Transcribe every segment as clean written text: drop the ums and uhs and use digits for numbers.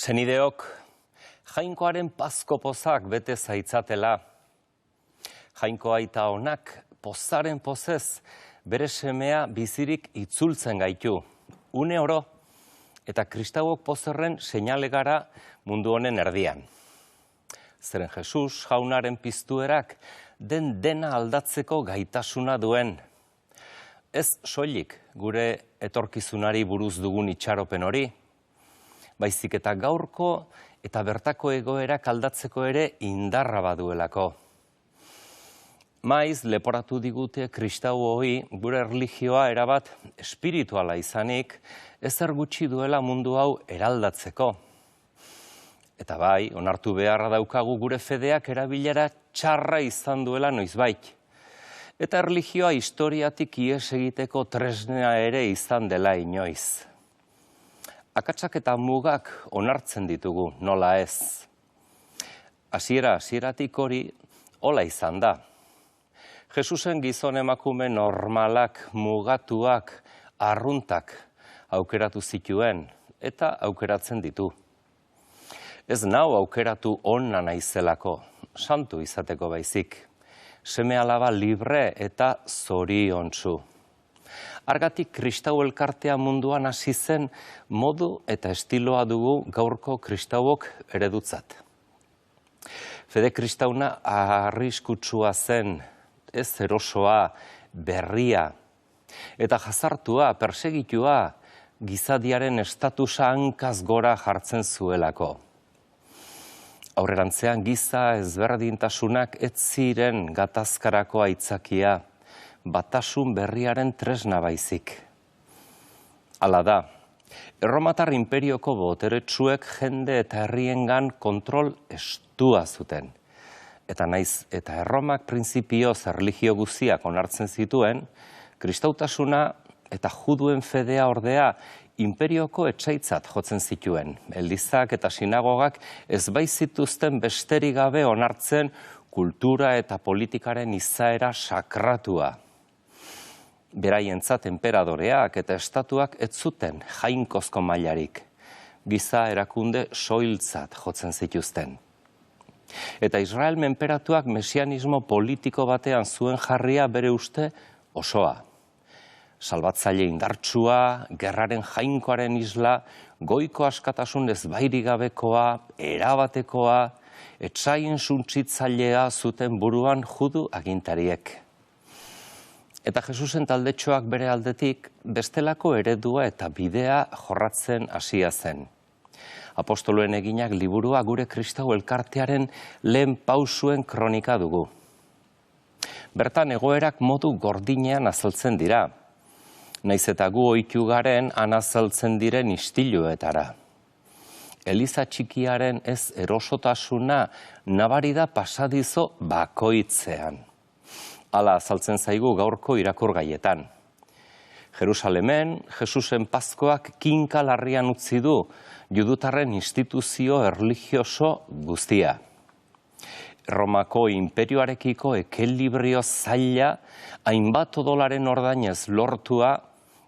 Senideok, Jainkoaren pazko pozak bete zaitzatela. Jainko aita honak pozaren pozez bere semea bizirik itzultzen gaitu. Une oro eta kristauok pozerren seinale gara mundu honen erdian. Zeren Jesus jaunaren piztuerak dena aldatzeko gaitasuna duen. Ez soilik gure etorkizunari buruz dugun itxaropen hori, baizik eta gaurko eta bertako egoerak aldatzeko ere indarra baduelako. Maiz leporatu digute kristau hori gure erlijioa erabat espirituala izanik ezer gutxi duela mundu hau eraldatzeko. Eta bai, onartu beharra daukagu gure fedeak erabilera txarra izan duela noizbait. Eta erlijioa historiatik ihes egiteko tresnea ere izan dela inoiz. Akatsak eta mugak onartzen ditugu, nola ez. Hasieratik hori hola izan da. Jesusen gizon emakume normalak, mugatuak, arruntak aukeratu zituen eta aukeratzen ditu. Ez nau aukeratu onna naizelako, santu izateko baizik. Seme alaba libre eta zoriontsu. Argatik kristau elkartea munduan hasi zen modu eta estiloa dugu gaurko kristauok eredutzat. Fede kristauna arriskutsua zen, ez erosoa, berria, eta jazartua, persegitua, gizadiaren estatusa hankaz gora jartzen zuelako. Aurrerantzean giza ezberdintasunak ez ziren gatazkarako aitzakia, batasun berriaren tresna baizik. Hala da, Erromatar inperioko boteretsuek jende eta herriengan kontrol estua zuten. Eta naiz eta Erromak printzipioz erlijio guztiak onartzen zituen, kristautasuna eta juduen fedea ordea imperioko etsaitzat jotzen zituen. Elizak eta sinagogak ez baitzituzten besterik gabe onartzen kultura eta politikaren izaera sakratua. Beraientzat enperadoreak eta estatuak ez zuten jainkozko mailarik. Giza erakunde soiltzat jotzen zituzten. Eta Israel menperatuak mesianismo politiko batean zuen jarria bere uste osoa. Salbatzaile indartsua, gerraren jainkoaren isla, goiko askatasun ezbairik gabekoa, erabatekoa, etsaien suntsitzailea zuten buruan judu agintariek. Eta Jesusen taldetxoak bere aldetik bestelako eredua eta bidea jorratzen hasia zen. Apostoloen eginak liburua gure kristau elkartearen lehen pausuen kronika dugu. Bertan egoerak modu gordinean azaltzen dira. Naiz eta gu ohitu garen azaltzen diren istiluetara. Eliza txikiaren ez erosotasuna nabari da pasadizo bakoitzean. Hala azaltzen zaigu gaurko irakurgaietan. Jerusalemen, Jesusen pazkoak kinka larrian utzi du judutarren instituzio erlijioso guztia. Romako imperioarekiko ekelibrio zaila, hainbat odolaren ordainez lortua,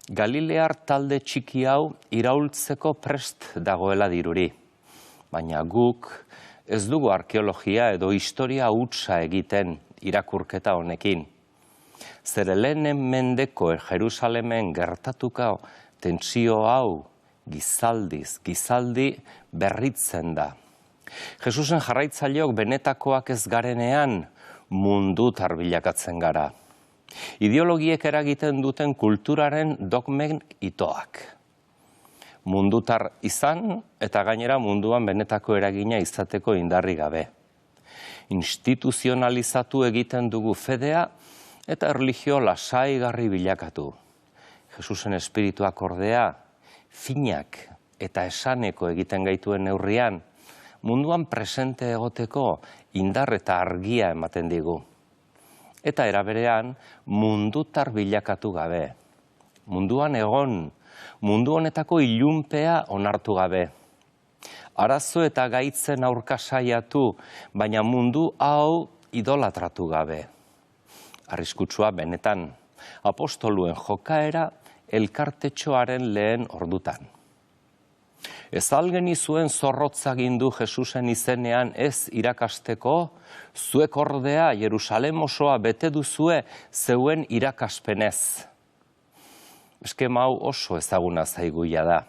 Galilear talde txiki hau iraultzeko prest dagoela diruri. Baina guk ez dugu arkeologia edo historia hutsa egiten irakurketa honekin. Zer lehenen mendeko Jerusalemen gertatuko tentsio hau gizaldi berritzen da. Jesusen jarraitzaileok benetakoak ez garenean mundutar bilakatzen gara. Ideologiek eragiten duten kulturaren dogmen itoak. Mundutar izan eta gainera munduan benetako eragina izateko indarri gabe. Instituzionalizatu egiten dugu fedea eta erlijio lasaigarri bilakatu. Jesusen espirituak ordea finak eta esaneko egiten gaituen neurrian, munduan presente egoteko indar eta argia ematen digu. Eta eraberean mundutar bilakatu gabe. Munduan egon, mundu honetako ilunpea onartu gabe. Arazo eta gaitzen aurka saiatu, baina mundu hau idolatratu gabe. Arriskutsua benetan, apostoluen jokaera elkartetxoaren lehen ordutan. Ez algeni zuen zorrotzagindu Jesusen izenean ez irakasteko, zuek ordea Jerusalem osoa bete duzue zeuen irakaspenez. Eskema hau oso ezaguna zaiguia da.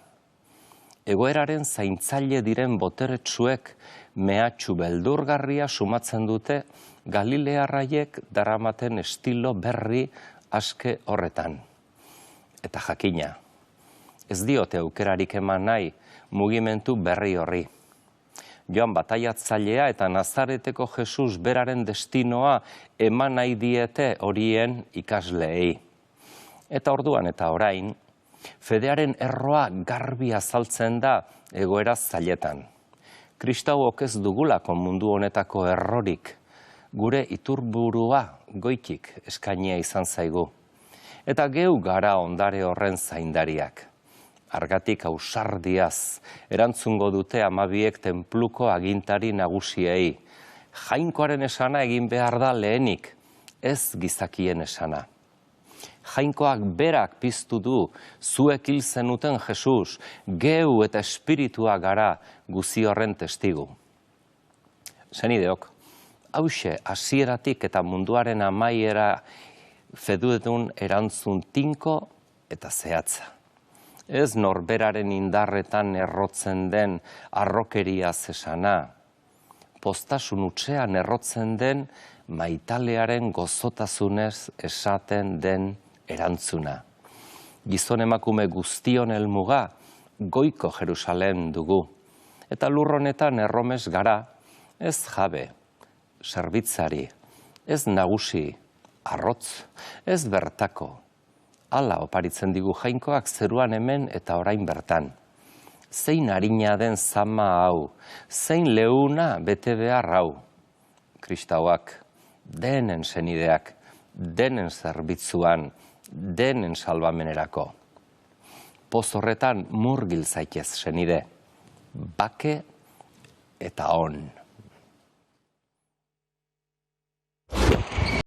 Egoeraren zaintzaile diren boteretsuek mehatxu beldurgarria sumatzen dute Galilearraiek daramaten estilo berri aske horretan. Eta jakina, ez diote aukerarik eman nahi mugimendu berri horri. Joan bataiatzailea eta Nazareteko Jesus beraren destinoa eman nahi diete horien ikasleei. Eta orduan eta orain, fedearen erroa garbi azaltzen da egoera zailetan. Kristauok ez dugulako mundu honetako errorik, gure iturburua goitik eskainia izan zaigu. Eta geu gara ondare horren zaindariak. Argatik ausardiaz, erantzungo dute amabiek tenpluko agintari nagusiei. Jainkoaren esana egin behar da lehenik, ez gizakien esana. Jainkoak berak piztu du, zuek hil zenuten Jesus, geu eta espiritua gara guzi horren testigu. Senideok, hauxe hasieratik eta munduaren amaiera fedudun erantzun tinko eta zehatza. Ez norberaren indarretan errotzen den arrokeria zesana, postasun utxean errotzen den maitalearen gozotasunez esaten den erantzuna. Gizon emakume guztion helmuga goiko Jerusalem dugu. Eta lurronetan erromes gara, ez jabe, zerbitzari, ez nagusi, arrotz, ez bertako. Hala oparitzen digu jainkoak zeruan hemen eta orain bertan. Zein harina den zama hau, zein leuna bete behar hau. Kristauak, denen senideak, denen zerbitzuan, denen salbamenerako. Poz horretan murgil zaitez senide, bake eta on.